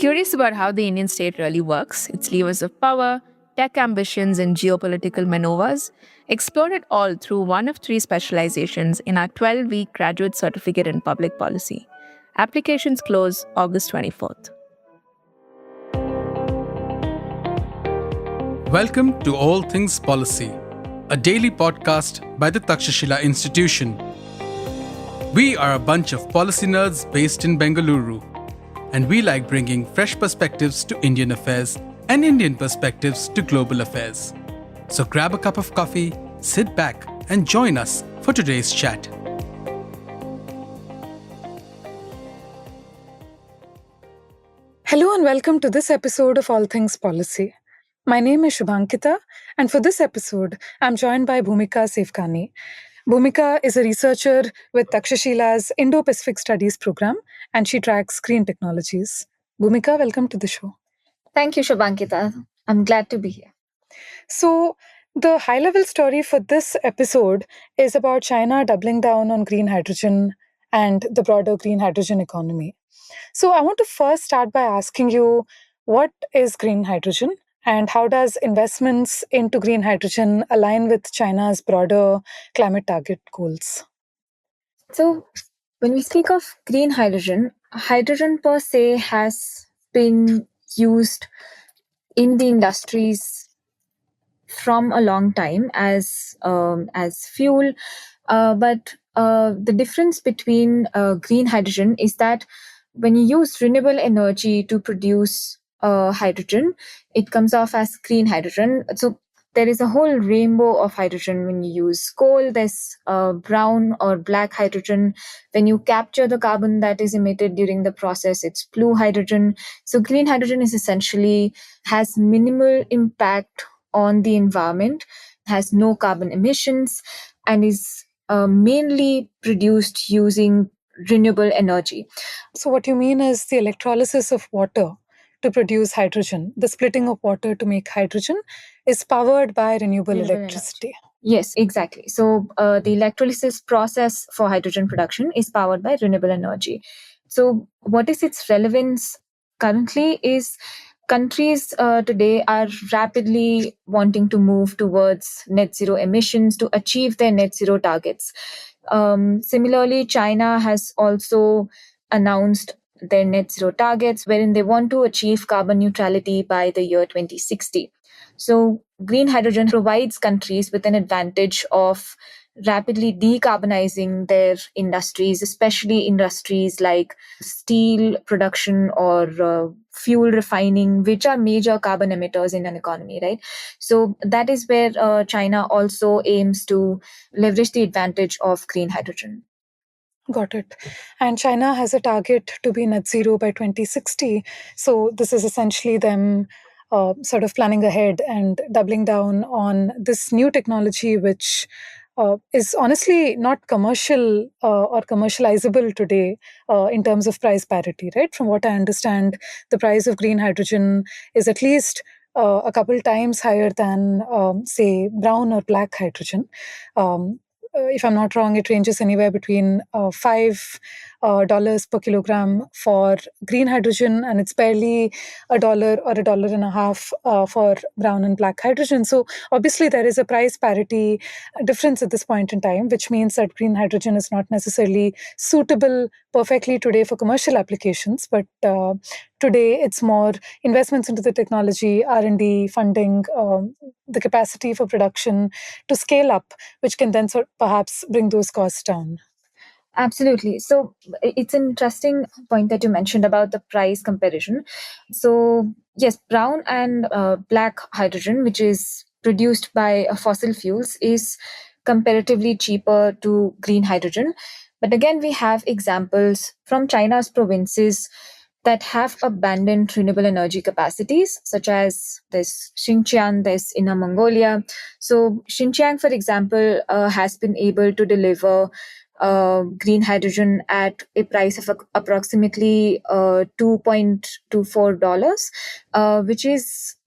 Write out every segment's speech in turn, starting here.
curious about how the Indian state really works, its levers of power, tech ambitions, and geopolitical maneuvers, explore it all through one of three specializations in our 12-week graduate certificate in public policy. Applications close August 24th. Welcome to All Things Policy, a daily podcast by the Takshashila Institution. We are a bunch of policy nerds based in Bengaluru, and we like bringing fresh perspectives to Indian affairs and Indian perspectives to global affairs. So grab a cup of coffee, sit back, and join us for today's chat. Hello and welcome to this episode of All Things Policy. My name is Shobhankita, and for this episode, I'm joined by Bhumika Sevkani. Bhumika is a researcher with Takshashila's Indo-Pacific Studies Programme, and she tracks green technologies. Bhumika, welcome to the show. Thank you, Shobhankita. I'm glad to be here. So, the high-level story for this episode is about China doubling down on green hydrogen and the broader green hydrogen economy. So, I want to first start by asking you, what is green hydrogen? And how does investments into green hydrogen align with China's broader climate target goals? So, when we speak of green hydrogen, hydrogen per se has been used in the industries from a long time as fuel. But the difference between green hydrogen is that when you use renewable energy to produce hydrogen, it comes off as green hydrogen. So there is a whole rainbow of hydrogen. When you use coal, there's brown or black hydrogen. When you capture the carbon that is emitted during the process, it's blue hydrogen. So green hydrogen is essentially has minimal impact on the environment, has no carbon emissions, and is mainly produced using renewable energy. So what you mean is the electrolysis of water to produce hydrogen, the splitting of water to make hydrogen, is powered by renewable electricity. Energy. Yes, exactly. So the electrolysis process for hydrogen production is powered by renewable energy. So what is its relevance currently is countries today are rapidly wanting to move towards net zero emissions to achieve their net zero targets. Similarly, China has also announced their net zero targets, wherein they want to achieve carbon neutrality by the year 2060. So green hydrogen provides countries with an advantage of rapidly decarbonizing their industries, especially industries like steel production or fuel refining, which are major carbon emitters in an economy, right? So that is where China also aims to leverage the advantage of green hydrogen. Got it. And China has a target to be net zero by 2060. So this is essentially them sort of planning ahead and doubling down on this new technology, which is honestly not commercial or commercializable today in terms of price parity, right? From what I understand, the price of green hydrogen is at least a couple times higher than, say, brown or black hydrogen. If I'm not wrong, it ranges anywhere between $5 per kilogram for green hydrogen, and it's barely $1 or $1.50 for brown and black hydrogen. So obviously there is a price parity difference at this point in time, which means that green hydrogen is not necessarily suitable perfectly today for commercial applications, but today it's more investments into the technology, R&D, funding, the capacity for production to scale up, which can then perhaps bring those costs down. Absolutely. So it's an interesting point that you mentioned about the price comparison. So yes, brown and black hydrogen, which is produced by fossil fuels, is comparatively cheaper to green hydrogen. But again, we have examples from China's provinces that have abundant renewable energy capacities, such as this Xinjiang, this Inner Mongolia. So Xinjiang, for example, has been able to deliver green hydrogen at a price of approximately $2.24, which is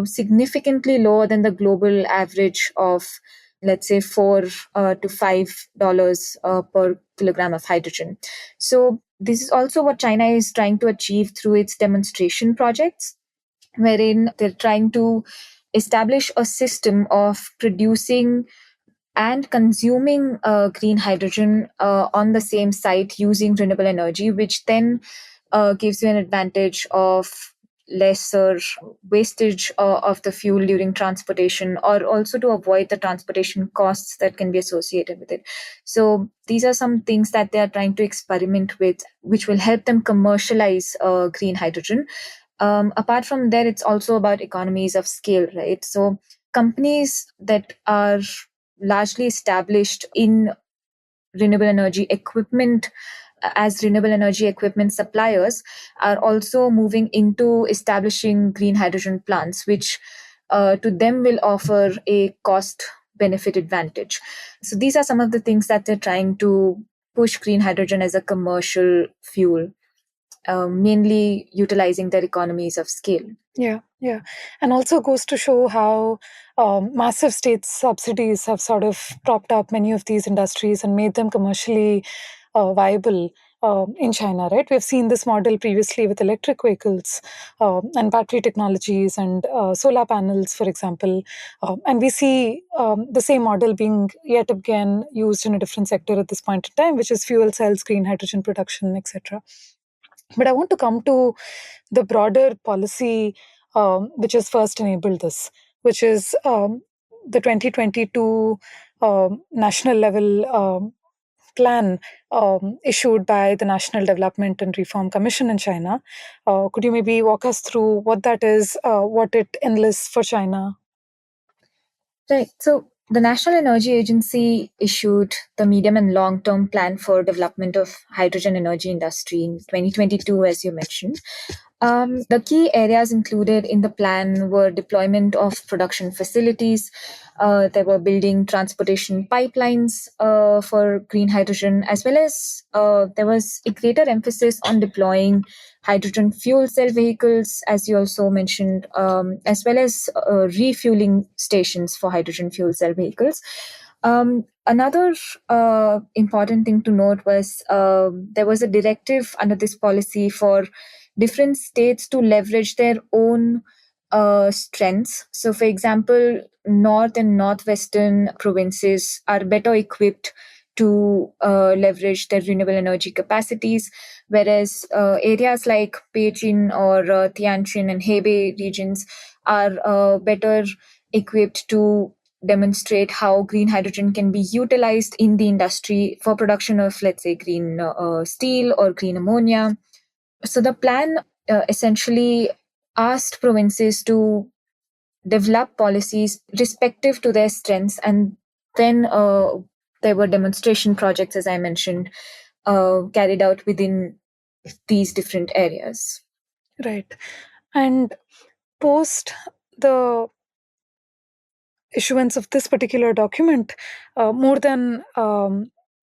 significantly lower than the global average of, let's say, $4 to $5 per kilogram of hydrogen. So this is also what China is trying to achieve through its demonstration projects, wherein they're trying to establish a system of producing and consuming green hydrogen on the same site using renewable energy, which then gives you an advantage of lesser wastage of the fuel during transportation, or also to avoid the transportation costs that can be associated with it. So these are some things that they are trying to experiment with, which will help them commercialize green hydrogen. Apart from that, it's also about economies of scale, right? So companies that are largely established in renewable energy equipment as renewable energy equipment suppliers are also moving into establishing green hydrogen plants, which to them will offer a cost benefit advantage. So these are some of the things that they're trying to push green hydrogen as a commercial fuel, mainly utilizing their economies of scale. Yeah. And also goes to show how massive state subsidies have sort of propped up many of these industries and made them commercially viable in China, right? We've seen this model previously with electric vehicles and battery technologies and solar panels, for example. And we see the same model being yet again used in a different sector at this point in time, which is fuel cells, green hydrogen production, etc. But I want to come to the broader policy which has first enabled this, which is the 2022 national level plan issued by the National Development and Reform Commission in China. Could you maybe walk us through what that is, what it enlists for China? Right. So the National Energy Agency issued the medium and long-term plan for development of hydrogen energy industry in 2022, as you mentioned. The key areas included in the plan were deployment of production facilities. They were building transportation pipelines for green hydrogen, as well as there was a greater emphasis on deploying hydrogen fuel cell vehicles, as you also mentioned, as well as refueling stations for hydrogen fuel cell vehicles. Another important thing to note was there was a directive under this policy for different states to leverage their own strengths. So, for example, north and northwestern provinces are better equipped to leverage their renewable energy capacities, whereas areas like Beijing or Tianjin and Hebei regions are better equipped to demonstrate how green hydrogen can be utilized in the industry for production of, let's say, green steel or green ammonia. So the plan essentially asked provinces to develop policies respective to their strengths, and then there were demonstration projects, as I mentioned, carried out within these different areas. Right. And post the issuance of this particular document, more than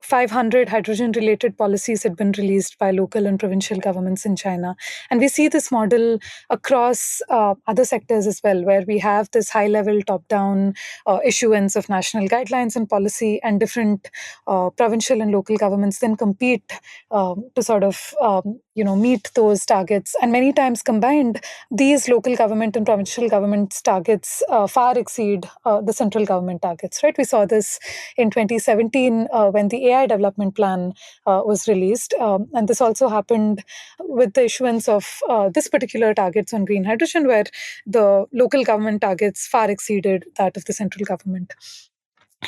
500 hydrogen related policies had been released by local and provincial governments in China. And we see this model across other sectors as well, where we have this high level top down issuance of national guidelines and policy, and different provincial and local governments then compete to sort of meet those targets. And many times combined, these local government and provincial government's targets far exceed the central government targets, right? We saw this in 2017 when the AI development plan was released. And this also happened with the issuance of this particular targets on green hydrogen, where the local government targets far exceeded that of the central government.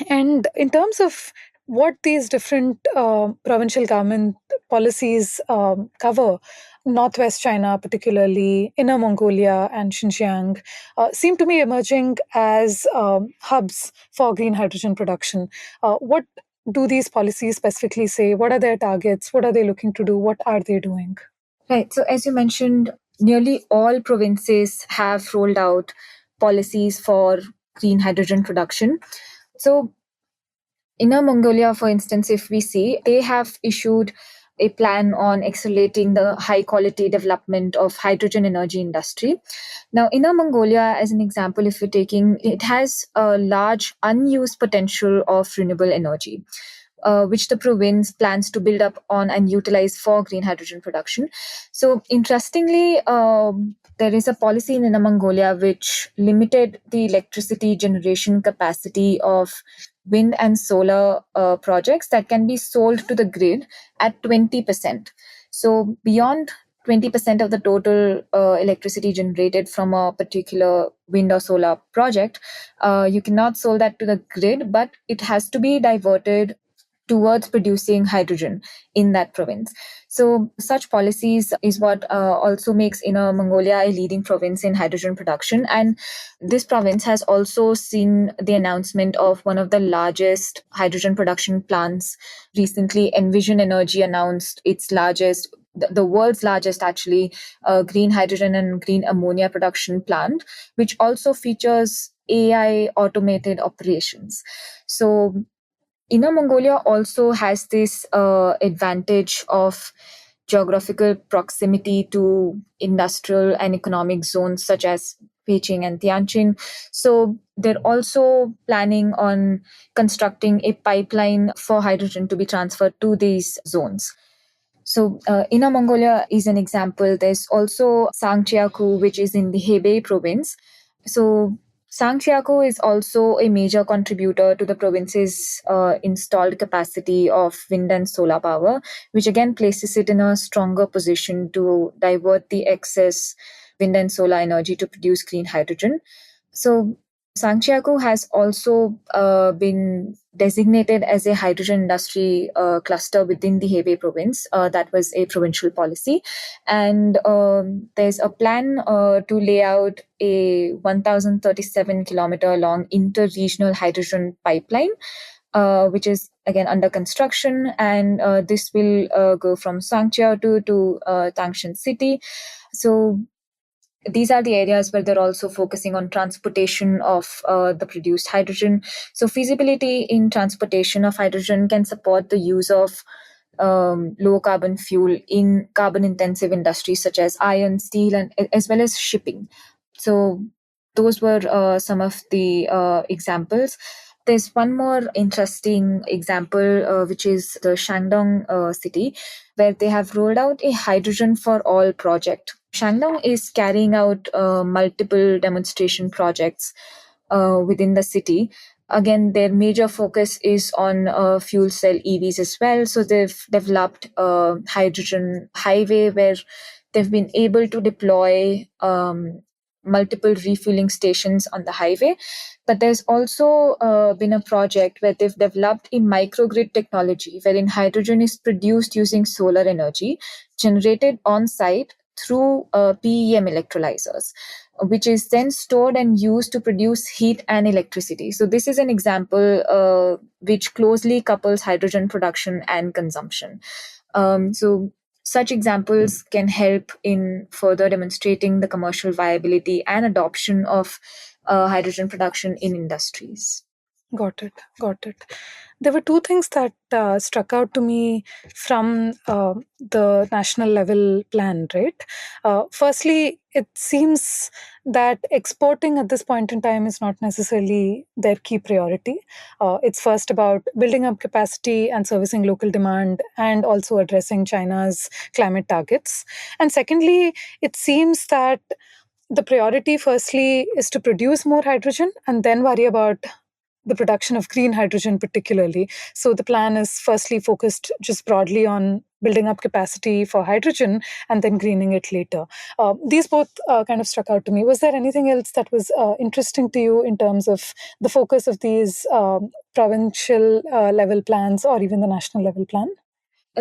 And in terms of what these different provincial government policies cover, Northwest China, particularly Inner Mongolia and Xinjiang, seem to be emerging as hubs for green hydrogen production. What do these policies specifically say? What are their targets? What are they looking to do? What are they doing? Right. So, as you mentioned, nearly all provinces have rolled out policies for green hydrogen production. So, Inner Mongolia, for instance, if we see, they have issued a plan on accelerating the high quality development of hydrogen energy industry. Now, Inner Mongolia, as an example, if you're taking, it has a large unused potential of renewable energy. which the province plans to build up on and utilize for green hydrogen production. So interestingly, there is a policy in Inner Mongolia which limited the electricity generation capacity of wind and solar projects that can be sold to the grid at 20%. So beyond 20% of the total electricity generated from a particular wind or solar project, you cannot sell that to the grid, but it has to be diverted towards producing hydrogen in that province. So such policies is what also makes Inner Mongolia a leading province in hydrogen production. And this province has also seen the announcement of one of the largest hydrogen production plants. Recently, Envision Energy announced its largest, the world's largest actually, green hydrogen and green ammonia production plant, which also features AI automated operations. So Inner Mongolia also has this advantage of geographical proximity to industrial and economic zones such as Beijing and Tianjin. So they're also planning on constructing a pipeline for hydrogen to be transferred to these zones. So Inner Mongolia is an example. There's also Sangchiaku, which is in the Hebei province. So Sangchiaku is also a major contributor to the province's installed capacity of wind and solar power, which again places it in a stronger position to divert the excess wind and solar energy to produce green hydrogen. So Sangchiaku has also been designated as a hydrogen industry cluster within the Hebei province. That was a provincial policy. And there's a plan to lay out a 1,037 kilometer long inter-regional hydrogen pipeline, which is again under construction. And this will go from Sangchiaku to Tangshan city. So these are the areas where they're also focusing on transportation of the produced hydrogen. So feasibility in transportation of hydrogen can support the use of low carbon fuel in carbon intensive industries such as iron, steel, and as well as shipping. So those were some of the examples. There's one more interesting example, which is the Shandong city, where they have rolled out a hydrogen for all project. Shandong is carrying out multiple demonstration projects within the city. Again, their major focus is on fuel cell EVs as well. So they've developed a hydrogen highway where they've been able to deploy multiple refueling stations on the highway. But there's also been a project where they've developed a microgrid technology wherein hydrogen is produced using solar energy generated on site through PEM electrolyzers, which is then stored and used to produce heat and electricity. So this is an example which closely couples hydrogen production and consumption. So such examples can help in further demonstrating the commercial viability and adoption of hydrogen production in industries. Got it. Got it. There were two things that struck out to me from the national level plan, right? Firstly, it seems that exporting at this point in time is not necessarily their key priority. It's first about building up capacity and servicing local demand and also addressing China's climate targets. And secondly, it seems that the priority firstly is to produce more hydrogen and then worry about the production of green hydrogen particularly. So the plan is firstly focused just broadly on building up capacity for hydrogen and then greening it later. These both kind of struck out to me. Was there anything else that was interesting to you in terms of the focus of these provincial level plans or even the national level plan?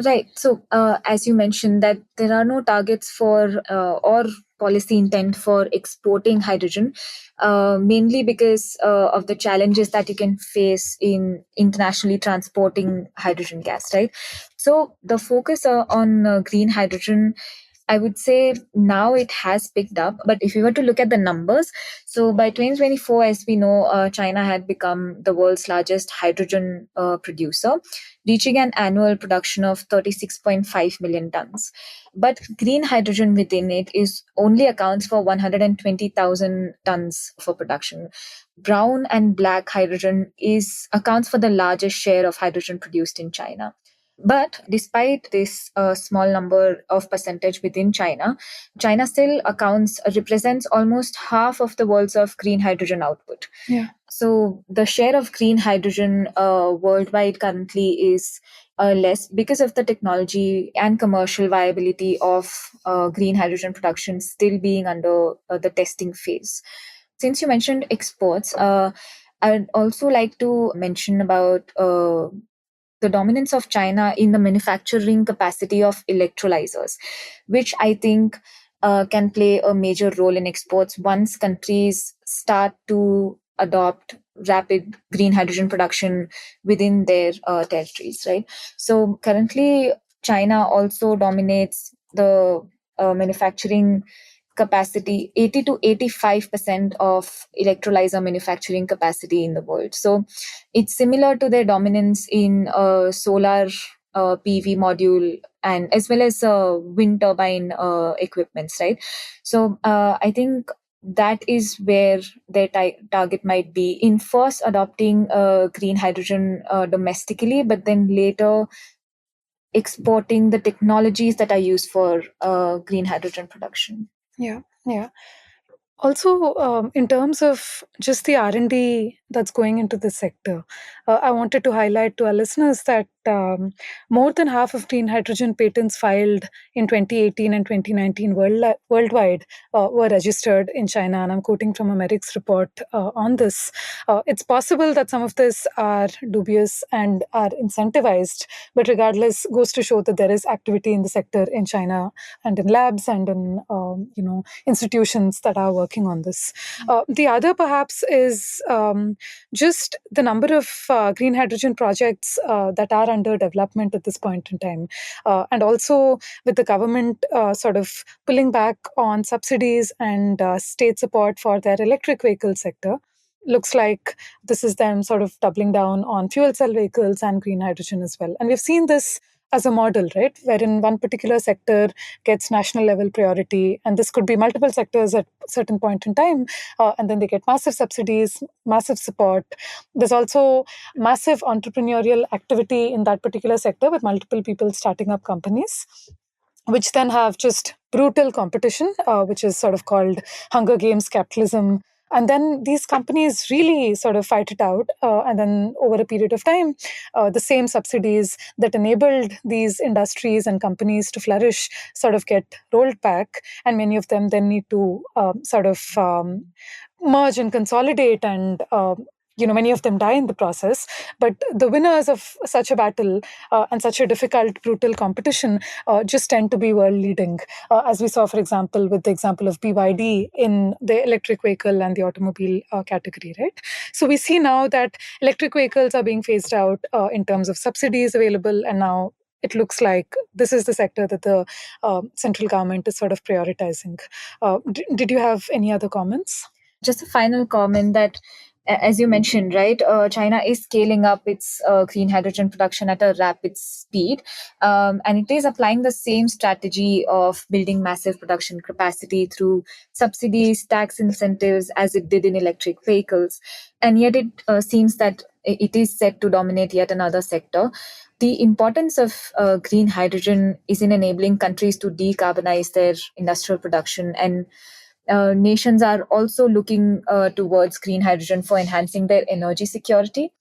Right. So, as you mentioned, that there are no targets for or policy intent for exporting hydrogen, mainly because of the challenges that you can face in internationally transporting hydrogen gas, right? So, the focus on green hydrogen I would say now it has picked up. But if you were to look at the numbers, so by 2024, as we know, China had become the world's largest hydrogen producer, reaching an annual production of 36.5 million tons. But green hydrogen within it is only accounts for 120,000 tons for production. Brown and black hydrogen is accounts for the largest share of hydrogen produced in China. But despite this small number of percentage within China, China still represents almost half of the world's of green hydrogen output. Yeah. So the share of green hydrogen worldwide currently is less because of the technology and commercial viability of green hydrogen production still being under the testing phase. Since you mentioned exports, I'd also like to mention about the dominance of China in the manufacturing capacity of electrolyzers, which I think can play a major role in exports once countries start to adopt rapid green hydrogen production within their territories, right? So currently, China also dominates the manufacturing capacity, 80 to 85% of electrolyzer manufacturing capacity in the world. So it's similar to their dominance in solar PV module and as well as wind turbine equipments, right? So I think that is where their target might be in first adopting green hydrogen domestically, but then later exporting the technologies that are used for green hydrogen production. Yeah. Also, in terms of just the R&D that's going into this sector, I wanted to highlight to our listeners that more than half of green hydrogen patents filed in 2018 and 2019 worldwide were registered in China. And I'm quoting from a Merrick's report on this. It's possible that some of this are dubious and are incentivized, but regardless, goes to show that there is activity in the sector in China and in labs and in institutions that are working on this. The other perhaps is just the number of green hydrogen projects that are under development at this point in time. And also with the government sort of pulling back on subsidies and state support for their electric vehicle sector, looks like this is them sort of doubling down on fuel cell vehicles and green hydrogen as well. And we've seen this as a model, right, wherein one particular sector gets national level priority, and this could be multiple sectors at a certain point in time, and then they get massive subsidies, massive support. There's also massive entrepreneurial activity in that particular sector with multiple people starting up companies, which then have just brutal competition, which is sort of called Hunger Games capitalism. And then these companies really sort of fight it out. And then over a period of time, the same subsidies that enabled these industries and companies to flourish sort of get rolled back. And many of them then need to merge and consolidate, and many of them die in the process. But the winners of such a battle and such a difficult, brutal competition just tend to be world leading, as we saw, for example, with the example of BYD in the electric vehicle and the automobile category, right? So we see now that electric vehicles are being phased out in terms of subsidies available, and now it looks like this is the sector that the central government is sort of prioritizing. Did you have any other comments? Just a final comment that, as you mentioned, right, China is scaling up its green hydrogen production at a rapid speed, and it is applying the same strategy of building massive production capacity through subsidies, tax incentives, as it did in electric vehicles. And yet it seems that it is set to dominate yet another sector. The importance of green hydrogen is in enabling countries to decarbonize their industrial production, and nations are also looking towards green hydrogen for enhancing their energy security.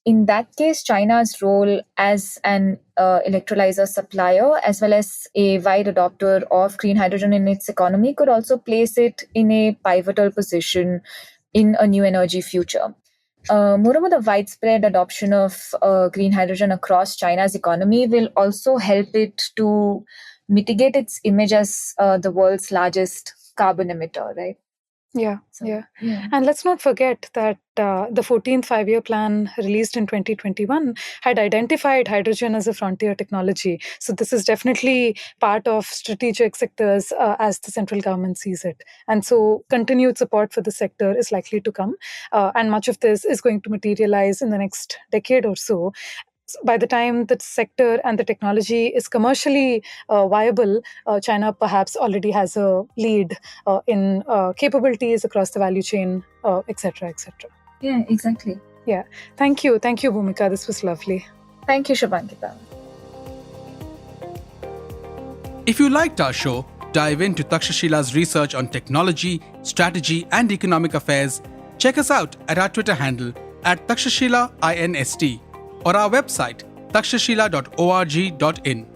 In that case, China's role as an electrolyzer supplier, as well as a wide adopter of green hydrogen in its economy, could also place it in a pivotal position in a new energy future. Moreover, the widespread adoption of green hydrogen across China's economy will also help it to mitigate its image as the world's largest carbon emitter, right? Yeah, So, yeah. And let's not forget that the 14th five-year plan released in 2021 had identified hydrogen as a frontier technology. So this is definitely part of strategic sectors as the central government sees it. And so continued support for the sector is likely to come. And much of this is going to materialize in the next decade or so. By the time the sector and the technology is commercially viable, China perhaps already has a lead in capabilities across the value chain, etc., etc. Yeah, exactly. Yeah. Thank you, Bhumika. This was lovely. Thank you, Shobhankita. If you liked our show, dive into Takshashila's research on technology, strategy, and economic affairs. Check us out at our Twitter handle @Takshashila INST or our website takshashila.org.in.